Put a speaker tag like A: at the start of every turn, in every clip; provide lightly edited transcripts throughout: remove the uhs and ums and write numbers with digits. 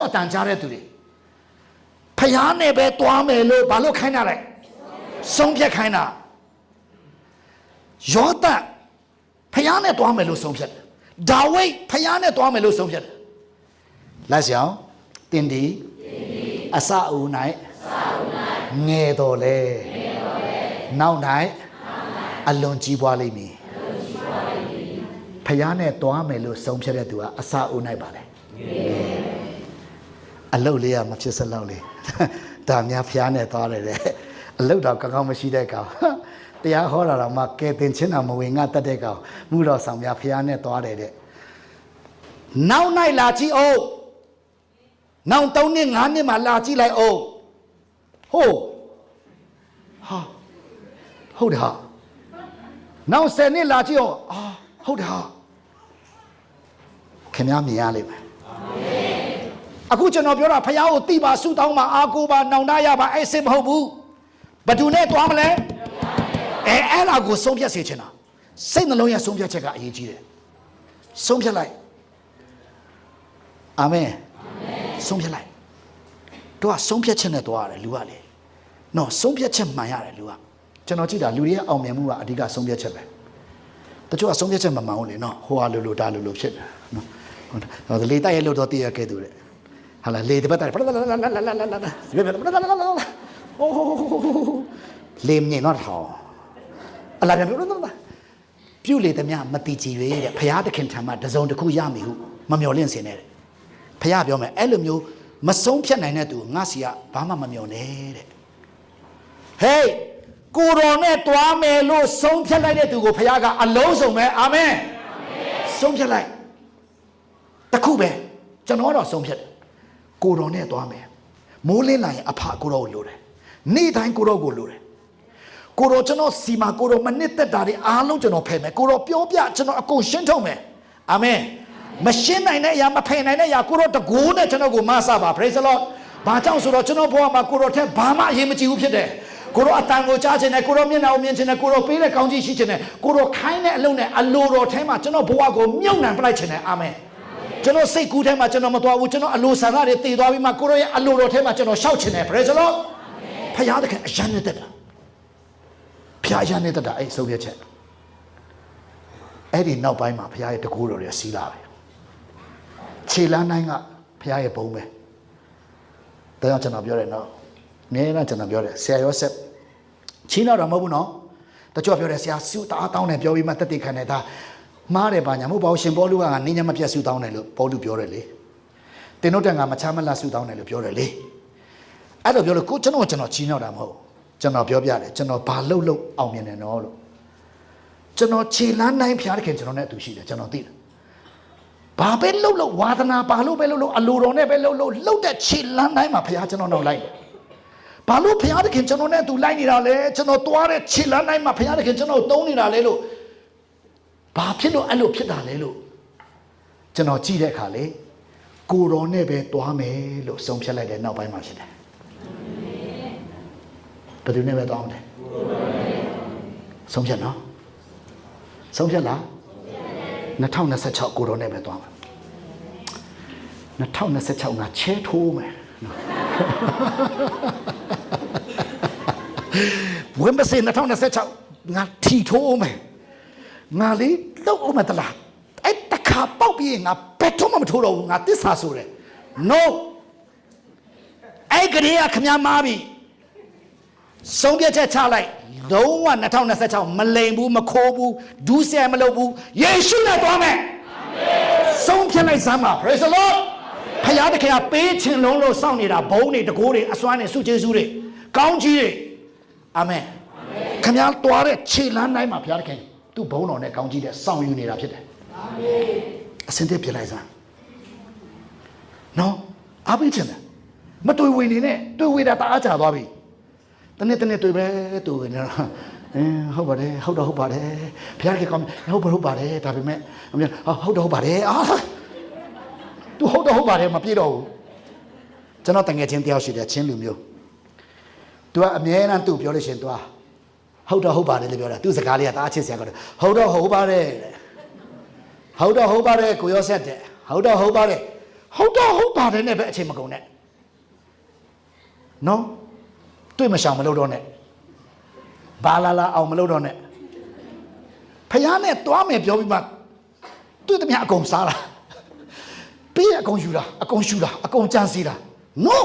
A: အတန်ကြားတဲ့သူတွေဖျားနဲ့ပဲတွားမယ်လို့ဘာလို့ခိုင်းတာလဲဆုံးဖြတ်ခိုင်းတာယောသန်ဖျားနဲ့တွားမယ်လို့ဆုံးဖြတ်တယ်ဒါဝိဒ်ဖျားနဲ့တွားမယ်လို့ဆုံးဖြတ်တယ်လက်ဆောင်တင်ဒီအစအဦး၌ငယ်တော်လဲနောက်၌အလွန်ကြီးပွားလိမ့်မည်ဖျားနဲ့တွားမယ်လို့ဆုံးဖြတ်တဲ့သူကအစအဦး၌ပါလေအလုတ်လေးကမဖြစ်စလောက်လေဒါများဖျားနဲ့သွားတယ်တဲ့အလုတ်တော့ကောင်းကောင်းမရှိတဲ့ကောင်တရားဟောတာတော့မှကဲတင်ချင်းတော်မဝင်ငါတတ်တဲ့ကောင်မှုတော်ဆောင်များဖျားနဲ့သွားတယ်တဲ့နောက်၌လာကြည့်အောင်နောက်3နှစ်5နှစ်မှလာကြည့်လိုက်အောင်ဟုတ်ဟာဟုတ်တယ်ဟာနောက်10နှစ်လာကြည့်အောင်ဟုတ်တယ်ဟာခင်ဗျားမြင်ရလိမ့်မယ်အခုကျွန်တော်ပြောတာဖယားကိုတိပါဆုတောင်းပါအားကိုးပါနောင်တရပါအဲ့စစ်မဟုတ်ဘူးဘသူနဲ့တွားမလဲအဲ့ဒါကိုဆုံးဖြတ်စေချင်တာစိတ်နှလုံးရဲ့ဆုံးဖြတ်ချက်ကအရေးကြီးတယ်ဆုံးဖြတ်လိုက်အာမင်ဆုံးဖြတ်လိုက်တို့ကဆုံးဖြတ်ချက်နဲ့တွားရတယ်လူကလေနော်ဆုံးဖြတ်ချက်မှန်ရတယ်လူကကျွန်တော်ကြည့်တာလူတွေရဲ့အောင်မြင်မှုကအဓိကဆုံးဖြတ်ချက်ပဲတချို့ကဆုံးဖြတ်ချက်မမှန်ဘူးလေနော်ဟိုဟာလိုဒါလိုဖြစ်တယ်နော်လေတိုက်ရလို့တော့တည်ရခဲ့သူတဲ့ဟာလေတပတ်တိုက်လေမြင်တော့ထောင်းအလားပြန်ပြုတ်လေတည်းများမတိကြည်ရတဲ့ဖရာသခင်ထံမှာတစုံတစ်ခုရမယ်ဟုမမျှော်လင့်စင်တဲ့ဖရာပြောမယ်အဲ့လိုမျိုးမဆုံးဖြတ်နိုင်တဲ့သူငါစီကဘာမှမမျှော်နဲ့တဲ့ဟေးကိုတော်နဲ့တွားမယ်လို့ဆုံးဖြတ်လိုက်တဲ့သူကိုဖရာကအလုံးစုံပဲအာမင်ဆုံးဖြတ်လိုက်တခုပဲကျွန်တော်တော့ဆုံးဖြတ်တယ်ကိုတော်နဲ့တွားမယ်မိုးလင်းလာရင်အဖကိုတော်ကိုလိုတယ်နေ့တိုင်းကိုတော်ကိုလိုတယ်ကိုတော်ကျွန်တော်စီမာကိုတော်မနစ်သက်တာတွေအားလုံးကျွန်တော်ဖယ်မယ်ကိုတော်ပြောပြကျွန်တော်အကုန်ရှင်းထုတ်မယ်အာမင်မရှင်းနိုင်တဲ့အရာမဖယ်နိုင်တဲ့အရာကိုတော်တကူနဲ့ကျွန်တော်ကိုမဆပါ praise the lord ဘာကြောင့်ဆိုတော့ကျွန်တော်ဘဝမှာကိုတော်ထက်ဘာမှအရေးမကြီးဘူးဖြစ်တယ်ကိုတော်အတန်ကိုကြားခြင်းနဲ့ကိုတော်မျက်နှာကိုမြင်ခြင်းနဲ့ကိုတော်ပေးတဲ့ကောင်းကြီးရှိခြင်းနဲ့ကိုတော်ခိုင်းတဲ့အလုံးနဲ့အလိုတော်ထဲမှာကျွန်တော်ဘဝကိုမြုပ်နှံပလိုက်ခြင်းနဲ့အာမင်ကျွန်တော်စိတ်ကူးထဲမှာကျွန်တော်မတော်ဘူးကျွန်တော်အလိုဆန္ဒတွေတည်သွားပြီးမှကိုတော်ရဲ့အလိုတော်ထဲမှာကျွန်တော်ရှောက်ခြင်းနဲ့ praise the lord ဖခင်သခင်အယံနေတဲ့တာဖခင်အယံနေတဲ့တာအဲ့ဆုံးဖြတ်ချက်အဲ့ဒီနောက်ပိုင်းမှာဖခင်ရဲ့တကူတော်တွေစီးလာတယ်ခြေလမ်းတိုင်းကဖခင်ရဲ့ဘုံပဲဒါကြောင့်ကျွန်တော်ပြောတယ်နော်နည်းနည်းကျွန်တော်ပြောတယ်ဆရာရောဆက်ချင်းတော့မဟုတ်ဘူးနော်တချို့ပြောတယ်ဆရာစုတအားတောင်းတယ်ပြောပြီးမှတက်တိခံတယ်ဒါမှားတယ်ပါညာမဟုတ်ပါဘူးရှင်ပေါလုကနင်းညမပြတ်စုတောင်းတယ်လို့ပေါလုပြောတယ်လေတင်တို့တန်ကမချမလစုတောင်းတယ်လို့ပြောတယ်လေအဲ့တော့ပြောလို့ကိုကျွန်တော်ချင်းတော့တာမဟုတ်ကျွန်တော်ပြောပြတယ်ကျွန်တော်ဘာလှုပ်အောင်မြင်တယ်နော်လို့ကျွန်တော်ခြေလမ်းတိုင်းဖျားတဲ့ခင်ကျွန်တော်နဲ့အတူရှိတယ်ကျွန်တော်သိတယ်ဘာပဲလှုပ်ဝါသနာဘာလို့ပဲလှုပ်အလိုတော်နဲ့ပဲလှုပ်တဲ့ခြေလမ်းတိုင်းမှာဖျားကျွန်တော်တော့လိုက်တယ်ဘာလို့ဖျားတဲ့ခင်ကျွန်တော်နဲ့အတူလိုက်နေတာလဲကျွန်တော်သွားတဲ့ခြေလမ်းတိုင်းမှာဖျားတဲ့ခင်ကျွန်တော်တုံးနေတာလဲလို့ဘာဖြစ်လို့အဲ့လိုဖြစ်တာလဲလို့ကျွန်တော်ကြည့်တဲ့အခါလေကိုတော်နဲ့ပဲတွားမယ်လို့ဆုံးဖြတ်လိုက်တဲ့နောက်ပိုင်းမှာဖြစ်တယ်ဘယ်သူနဲ့ပဲတွားမလဲဆုံးဖြတ်နော်ဆုံးဖြတ်လား2026ကိုတော်နဲ့ပဲတွားမယ်2026ငါချဲထိုးမယ်ဝင်မစင်2026ငါထီထိုးမယ်ငါလေးလောက်အောင်မတလားအဲ့တခါပေါက်ပြီးငါဘယ်တော့မှမထိုးတော့ဘူးငါတစ္ဆာဆိုတယ် no အဲ့ကလေးကခမများမားပြီဆုံးဖြတ်ချက်ချလိုက်လုံးဝ2026မလိမ်ဘူးမခိုးဘူးဒူးဆဲမလုပ်ဘူးယေရှုနဲ့တွားမယ်အာမင်ဆုံးဖြတ်လိုက်စမ်းပါ praise the lord ဖခင်တခင်ကပေးခြင်းလုံးလို့စောင့်နေတာဘုံတွေတကိုးတွေအစွမ်းတွေစုကျေးဇူးတွေကောင်းကြီးတွေအာမင်ခမများတွားတဲ့ခြေလမ်းတိုင်းမှာဖခင်တခင်သူ့ဘုံတော်နဲ့ကောင်းကြီးတဲ့စောင့်ယူနေတာဖြစ်တယ်အာမင်အစင်သက်ပြလိုက်စမ်းနော်အားပေးခြင်းတယ်မတွေ့ဝေနေနဲ့တွေ့ဝေတာတအားကြသွားပြီတနေ့တွေ့ပဲတွေ့နေတော့ဟုတ်ပါတယ်ဟုတ်တော့ဟုတ်ပါတယ်ဖခင်ကကောင်းဟုတ်ပါတယ်ဒါပေမဲ့ဟုတ်တော့ဟုတ်ပါတယ်သူဟုတ်တော့ဟုတ်ပါတယ်မပြေတော့ဘူးကျွန်တော်တငယ်ချင်းတယောက်ရှိတယ်ချင်းလူမျိုးသူကအမြဲတမ်းသူ့ပြောလို့ရှိရင်သူကဟုတ်တော့ဟုတ်ပါတယ်လို့ပြောတာသူ့စကားလေးကတအားချစ်စရာကောင်းတယ်ဟုတ်တော့ဟုတ်ပါတယ်ဟုတ်တော့ဟုတ်ပါတယ်ကိုရောဆက်တယ်ဟုတ်တော့ဟုတ်ပါတယ် ဟုတ်တော့ဟုတ်ပါတယ်နဲ့ပဲအချိန်မကုန်နဲ့နော်တွေ့မရှောင်မလို့တော့နဲ့ဘာလာအောင်မလို့တော့နဲ့ဖယားနဲ့တွားမယ်ပြောပြီးမှတွေ့သမျှအကုန်စားတာပြီးအကုန်ယူတာအကုန်ရှူတာအကုန်ကြံစီတာ no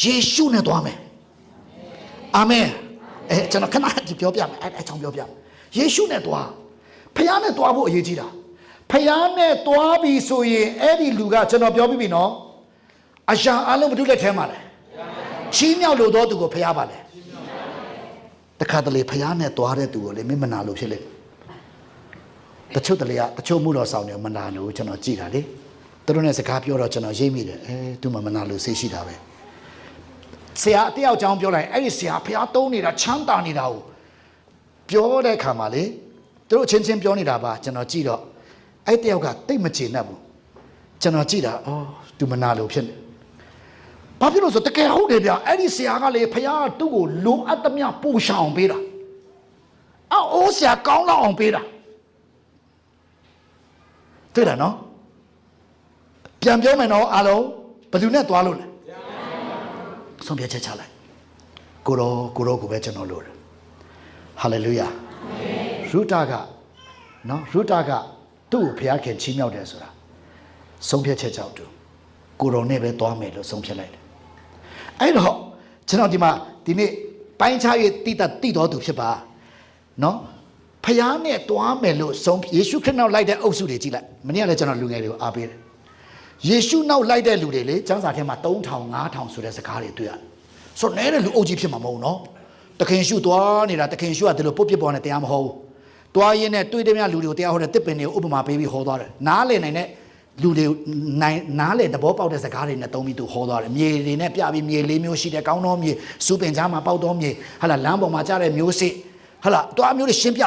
A: ယေရှုနဲ့တွားမယ်အာမင်ကျွန်တော်ခဏပြောပြမယ်အဲ့ချောင်းပြောပြမယ်ယေရှုနဲ့တွားဖယားနဲ့တွားဖို့အရေးကြီးတာဖယားနဲ့တွားပြီဆိုရင်အဲ့ဒီလူကကျွန်တော်ပြောပြီးပြီနော်အရှာအလုံးမတူလက်ထဲမှာလဲချီးမြှောက်လို့တော့သူကိုဖယားပါလေတခါတလေဖယားနဲ့တွားတဲ့သူကိုလေမင်းမနာလို့ဖြစ်လေတချို့တလေကတချို့မှုတော်ဆောင်နေမနာလို့ကျွန်တော်ကြည်တာလေသူတို့နဲ့စကားပြောတော့ကျွန်တော်ရိပ်မိတယ်သူမနာလို့စိတ်ရှိတာပဲဆရာတယောက်ကြောင်းပြောလိုက်အဲ့ဒီဆရာဖယားတုံးနေတာချမ်းသာနေတာကိုပြောတဲ့ခါမှာလေသူတို့ချင်းချင်းပြောနေတာပါကျွန်တော်ကြည့်တော့အဲ့တယောက်ကတိတ်မချေနှက်ဘူးကျွန်တော်ကြည့်တာသူမနာလို့ဖြစ်နေဘာဖြစ်လို့ဆိုတကယ်ဟုတ်တယ်ဗျအဲ့ဒီဆရာကလေဖယားသူ့ကိုလိုအပ်သမျှပို့ရှောင်ပေးတာအိုးဆရာကောင်းလောက်အောင်ပေးတာတွေ့တယ်နော်ပြန်ပြောမယ်နော်အားလုံးဘယ်သူနဲ့သွားလို့လဲဆုံးဖြတ်ချက်ချလိုက်ကိုရောကိုပဲကျွန်တော်လို့ဟာလေလုယာရူတာကနော်ရူတာကသူ့ကိုဖျားခင်ချီးမြှောက်တယ်ဆိုတာဆုံးဖြတ်ချက်ကြောင့်သူကိုရောနဲ့ပဲသွားမယ်လို့ဆုံးဖြတ်လိုက်တယ်အဲ့တော့ကျွန်တော်ဒီနေ့ပိုင်းခြား၍တိတော်သူဖြစ်ပါနော်ဖျားနဲ့သွားမယ်လို့ဆုံးယေရှုခရစ်နောက်လိုက်တဲ့အုပ်စုတွေကြည့်လိုက်မနေ့ကလည်းကျွန်တော်လူငယ်တွေကိုအားပေးတယ်ယေရှုနောက်လိုက်တဲ့လူတွေလေကျမ်းစာထဲမှာ3000 5000ဆိုတဲ့စကားတွေတွေ့ရတယ်ဆိုတော့နေတဲ့လူအုပ်ကြီးဖြစ်မှာမဟုတ်နော်တခင်ရှုသွားနေတာတခင်ရှုကဒီလိုပုတ်ပြစ်ပေါ်နဲ့တရားမဟုတ်ဘူးတွားရင်းနဲ့တွေ့တဲ့များလူတွေကိုတရားဟောတဲ့တစ်ပင်တွေကိုဥပမာပေးပြီးဟောသွားတယ်နားလည်နိုင်တဲ့လူတွေနားလည်သဘောပေါက်တဲ့စကားတွေနဲ့သုံးပြီးသူဟောသွားတယ်မြေတွေနဲ့ပြပြီးမြေလေးမျိုးရှိတဲ့ကောင်းသောမြေစူးပင်ကြားမှာပေါက်သောမြေဟာလာလမ်းပေါ်မှာကြားတဲ့မျိုးစစ်ဟာလာတွားမျိုးတွေရှင်းပြ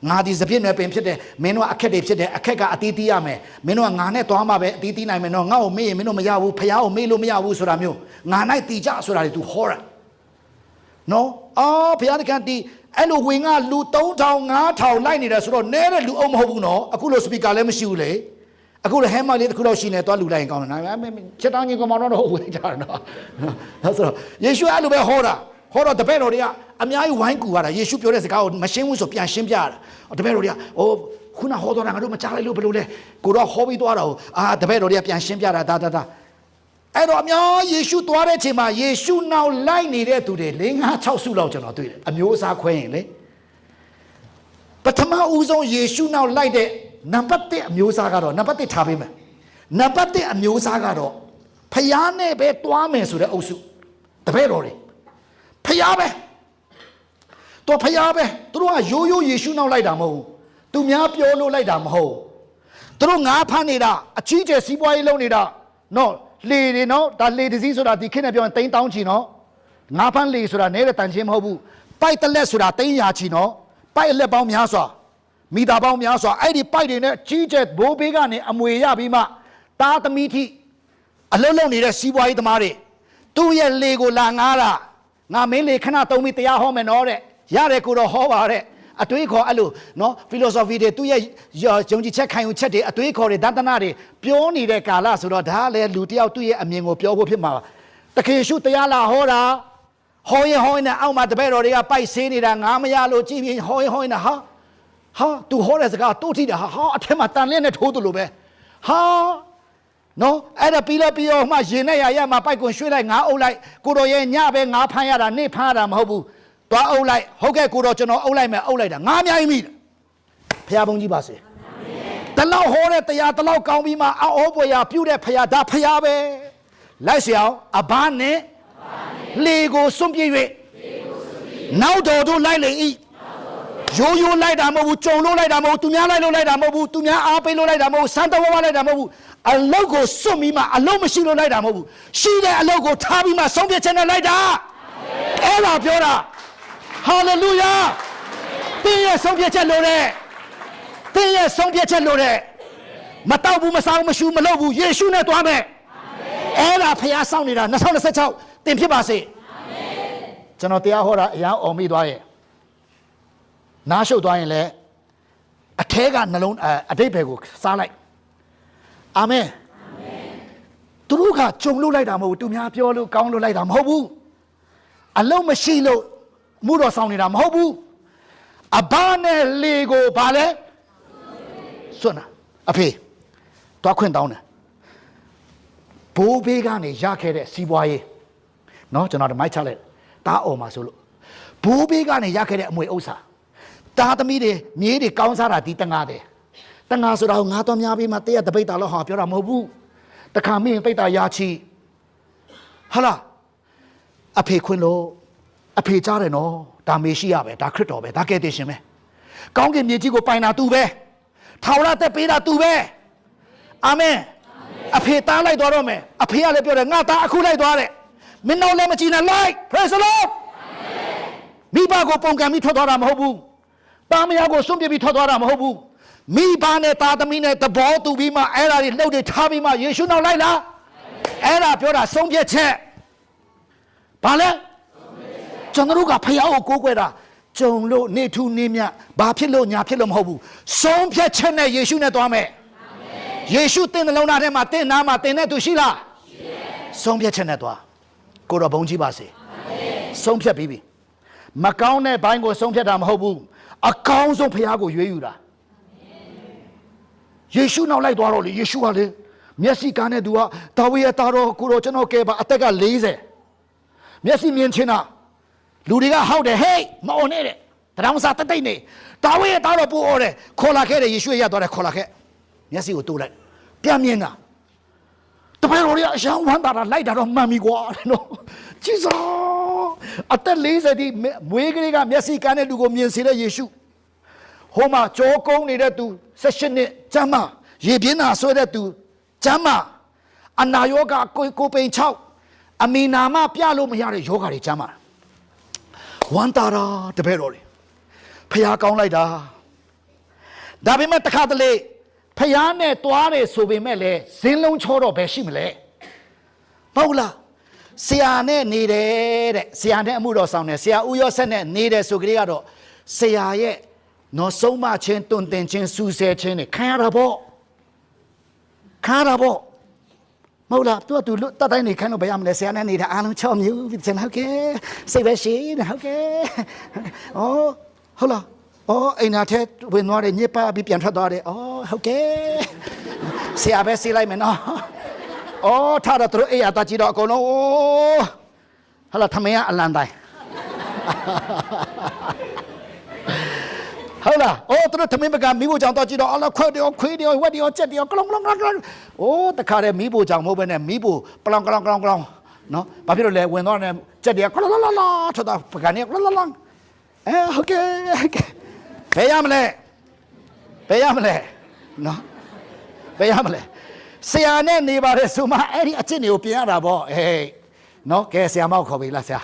A: ငါဒီစပြည့်နယ်ပင်ဖြစ်တယ်မင်းတို့အခက်တွေဖြစ်တယ်အခက်ကအတီးတီးရမယ်မင်းတို့ကငါနဲ့သွားမှပဲအတီးတီးနိုင်မယ်နော်ငါ့ကိုမေ့ရင်မင်းတို့မရဘူးဖယားကိုမေ့လို့မရဘူးဆိုတာမျိုးငါ၌တီကြဆိုတာတွေ तू ဟောတာနော်ဖယားတကန်တီအဲ့လိုဝင်ကလူ3000 5000လိုက်နေတယ်ဆိုတော့နဲတဲ့လူအုံမဟုတ်ဘူးနော်အခုလိုစပီကာလည်းမရှိဘူးလေအခုလိုဟဲမလေးတစ်ခုတော့ရှိနေသွားလူလိုက်ရင်ကောင်းတယ်နော်ချက်တောင်းကြီးကမောင်တော့ဟုတ်ဝင်ကြတယ်နော်ဒါဆိုတော့ယေရှုအဲ့လိုပဲဟောတာဟောတော့တပည့်တော်တွေကအများကြီးဝိုင်းကူရတာယေရှုပြောတဲ့စကားကိုမရှင်းဘူးဆိုပြန်ရှင်းပြရတာတပည့်တော်တွေကခုနဟောတော့တာငါတို့မကြားလိုက်လို့ဘယ်လိုလဲကိုတော့ဟောပြီးသွားတာတပည့်တော်တွေကပြန်ရှင်းပြတာဒါအဲ့တော့အများယေရှုသွားတဲ့အချိန်မှာယေရှုနောက်လိုက်နေတဲ့သူတွေ5-6စုလောက်ကျွန်တော်တွေ့တယ်အမျိုးအစားခွဲရင်လေပထမဦးဆုံးယေရှုနောက်လိုက်တဲ့နံပါတ်1အမျိုးအစားကတော့နံပါတ်1ထားပေးမယ်နံပါတ်1အမျိုးအစားကတော့ဖယားနဲ့ပဲတွားမယ်ဆိုတဲ့အုပ်စုတပည့်တော်တွေဖယားပဲတော့ဖယားပဲသူတို့ကရိုးယေရှုနောက်လိုက်တာမဟုတ်ဘူးသူများပြောလို့လိုက်တာမဟုတ်သူတို့ငါးဖမ်းနေတာအချီးကျယ်စီးပွားရေးလုပ်နေတာနော်လေတွေနော်ဒါလေတစည်းဆိုတာဒီခေတ်နဲ့ပြောရင်တိန်းတောင်းချီနော်ငါးဖမ်းလေဆိုတာနဲတဲ့တန်ချင်းမဟုတ်ဘူးပိုက်တလက်ဆိုတာတိန်းရာချီနော်ပိုက်အလက်ပေါင်းများစွာမိသားပေါင်းများစွာအဲ့ဒီပိုက်တွေနဲ့ကြီးကျယ်ဘိုးဘေးကနေအမွေရပြီးမှတားသမီးထိအလုံးလုံးနေတဲ့စီးပွားရေးသမားတွေသူ့ရဲ့လေကိုလာငားတာငါမင်းလေခဏသုံးပြီးတရားဟောမယ်နော်တဲ့ရတယ်ကိုတော့ဟောပါတဲ့အတွေးခေါ်အဲ့လိုနော် philosophy တွေသူ့ရဲ့ယုံကြည်ချက်ခံယူချက်တွေအတွေးခေါ်တွေဒသနာတွေပြောနေတဲ့ကာလဆိုတော့ဒါကလည်းလူတယောက်သူ့ရဲ့အမြင်ကိုပြောဖို့ဖြစ်မှာတခင်ရှုတရားလာဟောတာဟောရင်နဲ့အောက်မှာတပည့်တော်တွေကပိုက်ဆေးနေတာငါမရလို့ကြည့်ပြီးဟောရင်ဟာသူဟောတဲ့စကားတိုးထိတာဟာအထက်မှာတန်လင်းနဲ့ထိုးသလိုပဲနော်အဲ့ဒါပြီးတော့မှရင်နဲ့ရမှာပိုက်ကွန်ရွှေ့လိုက်ငါအုပ်လိုက်ကိုတော်ရဲ့ညပဲငါဖမ်းရတာနေ့ဖမ်းရတာမဟုတ်ဘူးသွားအုပ်လိုက်ဟုတ်ကဲ့ကိုတော်ကျွန်တော်အုပ်လိုက်မယ်အုပ်လိုက်တာငါအများကြီးမိတယ်ဖျားဘုံကြီးပါစေတလောက်ဟောတဲ့တရားတလောက်ကောင်းပြီးမှအောပွေရပြုတ်တဲ့ဖျားဒါဖျားပဲလိုက်เสียအောင်အဘနဲ့လေကိုစွန့်ပြေး၍နောက်တော်တို့လိုက်လေဤရိုးလိုက်တာမဟုတ်ဘူးကြုံလို့လိုက်တာမဟုတ်ဘူးသူများလိုက်လို့လိုက်တာမဟုတ်ဘူးသူများအားပေးလို့လိုက်တာမဟုတ်ဘူးစံတော်ဝါလိုက်တာမဟုတ်ဘူးအလုတ်ကိုစွန့်ပြီးမှအလုတ်မရှိလို့လိုက်တာမဟုတ်ဘူးရှိတဲ့အလုတ်ကိုထားပြီးမှဆုံးဖြတ်ချက်နဲ့လိုက်တာအဲ့ဒါပြောတာဟာလေလုယာတင်းရဲ့ဆုံးဖြတ်ချက်လို့တဲ့တင်းရဲ့ဆုံးဖြတ်ချက်လို့တဲ့မတောက်ဘူးမစားဘူးမရှူမလုပ်ဘူးယေရှုနဲ့သွားမယ်အဲ့ဒါဖျားစောင့်နေတာ2026တင်ဖြစ်ပါစေကျွန်တော်တရားဟောတာအရန်အော်မိသွားရဲ့နားရှုပ်သွားရင်လည်းအထဲကနှလုံးအတိတ်ဘယ်ကိုစားလိုက်အာမင် သူတို့ကကြုံလို့လိုက်တာမဟုတ်ဘူးသူများပြောလို့ကောင်းလို့လိုက်တာမဟုတ်ဘူးအလုံးမရှိလို့မှုတော်ဆောင်နေတာမဟုတ်ဘူးအဘနဲ့လေကိုဗာလဲစွန့်တာအဖေတွားခွင့်တောင်းတယ်ဘိုးဘေးကနေရခဲ့တဲ့စီးပွားရေးနော်ကျွန်တော်တို့မိုက်ချလိုက်တားအောင်ပါဆိုလို့ဘိုးဘေးကနေရခဲ့တဲ့အမွေဥစ္စာတားသမီးတွေမြေးတွေကောင်းစားတာဒီတငါတယ်တငါဆိုတာကိုငါတော်များပြီးမှတရက်တပိတ်တာလို့ဟာပြောတာမဟုတ်ဘူးတခါမင်းပိတ်တာရာချီဟာလားအဖေခွင့်လို့အဖေကြားတယ်နော်ဒါမေရှိရပဲဒါခရစ်တော်ပဲဒါကယ်တင်ရှင်ပဲကောင်းကင်မြေကြီးကိုပိုင်တာသူပဲထာဝရသက်ပေးတာသူပဲအာမင်အဖေတားလိုက်သွားတော့မယ်အဖေကလည်းပြောတယ်ငါသားအခုလိုက်သွားတယ်မင်းတို့လည်းမကြည့်နဲ့လိုက် praise the lord မိဘကိုပုံကံပြီးထွက်သွားတာမဟုတ်ဘူးတာမယားကိုစွန့်ပစ်ပြီးထွက်သွားတာမဟုတ်ဘူးမိဘနဲ့သားသမီးနဲ့သဘောတူပြီးမှအဲ့ဒါတွေလှုပ်တွေထားပြီးမှယေရှုနောက်လိုက်လားအဲ့ဒါပြောတာဆုံးဖြတ်ချက်ဘာလဲကျွန်တော်တို့ကဖယားကိုကိုးကွယ်တာကြုံလို့နေထူးနေမြဘာဖြစ်လို့ညာဖြစ်လို့မဟုတ်ဘူးဆုံးဖြတ်ချက်နဲ့ယေရှုနဲ့သွားမယ်ယေရှုတင်တဲ့လုံးသားထဲမှာတင်နာမှာတင်တဲ့သူရှိလားရှိတယ်ဆုံးဖြတ်ချက်နဲ့သွားကိုတော်ဘုန်းကြီးပါစေဆုံးဖြတ်ပြီးပြီမကောင်းတဲ့ဘိုင်းကိုဆုံးဖြတ်တာမဟုတ်ဘူးအကောင်းဆုံးဖယားကိုရွေးယူတာယေရှုနောက်လိုက်သွားတော့လေယေရှုကလေမျက်စိကန်းတဲ့သူကဒါဝိရဲ့သားတော်ကိုတော်ကျွန်တော်ကဲပါအသက်က40မျက်စိမြင်ချင်းတာလူတွေကဟောက်တယ်ဟေးမအောင်နဲ့တဲ့တောင်စားတိတ်နေဒါဝိရဲ့သားတော်ပို့ဩတယ်ခေါ်လာခဲ့တယ်ယေရှုရသွားတယ်ခေါ်လာခဲ့မျက်စိကိုတိုးလိုက်ပြန်မြင်တာတပည့်တော်တွေကအရှောင်းဝမ်းတာလိုက်တာတော့မှန်ပြီကွာနော်ကြည်စောအသက်40ဒီမွေးကလေးကမျက်စိကန်းတဲ့လူကိုမြင်စေတဲ့ယေရှုဟိုမှာကြောကုန်းနေတဲ့သူ18နှစ်ကျမ်းမာရေပြင်းတာဆွဲတဲ့သူကျမ်းမာအနာယောဂကိုပိန်6အမီနာမပြလို့မရတဲ့ယောဂတွေကျမ်းမာဝမ်းတာတာတပည့်တော်တွေဖျားကောင်းလိုက်တာဒါပေမဲ့တခါတလေဖျားနဲ့တွားတယ်ဆိုပေမဲ့လည်းဇင်းလုံးချောတော့ပဲရှိမလဲမဟုတ်လားဆရာနဲ့နေတယ်တဲ့ဆရာနဲ့အမှုတော်ဆောင်တယ်ဆရာဦးရောဆက်နဲ့နေတယ်ဆိုကြတဲ့ကတော့ဆရာရဲ့နော်ဆုံးမချင်းတွင်တင်ချင်းစူးဆဲချင်းနဲ့ခံရတာပေါ့ခံရတာပေါ့မဟုတ်လားသူတတ်တိုင်းနေခံလို့ဘယ်ရမလဲဆရာနဲ့နေတာအားလုံး6မျိုးဖြစ်ချင်ဟုတ်ကဲ့စိတ်ပဲရှိနေဟုတ်ကဲ့ဩဟုတ်လားဩအိမ်နာထဲဝင်သွားတယ်ညစ်ပါပြီးပြန်ထွက်သွားတယ်ဩဟုတ်ကဲ့ဆရာပဲစီးလိုက်မယ်နော်ဩထားတော့သူတို့အေးရတာကြည့်တော့အကုန်လုံးဟာလာထမင်းကအလန်တိုင်းဟုတ်လားအိုးသူတို့ထမင်းပကမိဖို့ကြောင့်တော့ကြည့်တော့အလားခွဲတယ်ခွေးတယ်ဝက်တယ်ကြက်တယ်ကလောင်ကလောင်ကလောင်အိုးတခါတည်းမိဖို့ကြောင့်မဟုတ်ဘဲနဲ့မိဖို့ပလောင်ကလောင်ကလောင်ကလောင်နော်ဘာဖြစ်လို့လဲဝင်တော့တယ်ကြက်တယ်ကလောင်လောင်လောင်ထွက်တော့ပကနေကလောင်လောင်လောင်ဟုတ်ကဲ့ဘယ်ရမလဲဘယ်ရမလဲနော်ဘယ်ရမလဲဆရာနဲ့နေပါတယ်ဆိုမှအဲ့ဒီအကျင့်တွေကိုပြင်ရတာပေါ့ဟေးနော်ကဲဆရာမောက်ခေါ်ပြီလားဆရာ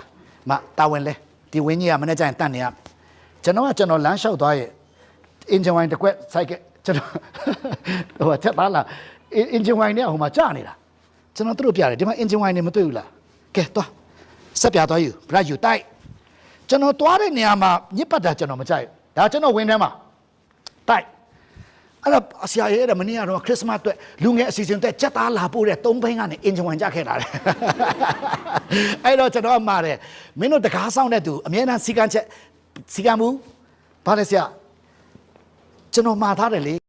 A: မတာဝန်လဲဒီဝင်းကြီးကမနေ့ကျရင်တတ်နေရကျွန်တော်လမ်းလျှောက်သွားရဲ့အင်ဂျင်ဝိုင်တစ်ခွက်စိုက်ခဲ့ကျွန်တော်ဟိုချက်သားလားအင်ဂျင်ဝိုင်နဲ့ဟိုမှာကြာနေတာကျွန်တော်တို့ပြတယ်ဒီမှာအင်ဂျင်ဝိုင်နေမတွေ့ဘူးလားကဲသွားဆက်ပြသွားယူဘရယူတိုက်ကျွန်တော်သွားတဲ့နေရာမှာညစ်ပတ်တာကျွန်တော်မကြိုက်ဘူးဒါကျွန်တော်ဝင်းထဲမှာတိုက်အဲ့တော့ဆရာရဲ့မနေ့ကတော့ခရစ်စမတ်အတွက်လူငယ်အစီအစဉ်အတွက်စက်သားလာပို့တဲ့3ဘိန်းကနေအင်ဂျင်ဝိုင်ကြခဲ့တာလေအဲ့တော့ကျွန်တော်မှာတယ်မင်းတို့တကားဆောင်တဲ့သူအမြဲတမ်းစီကံချက်စီကံမှုဘာလဲဆရာကျွန်တော်မှားထားတယ်လေ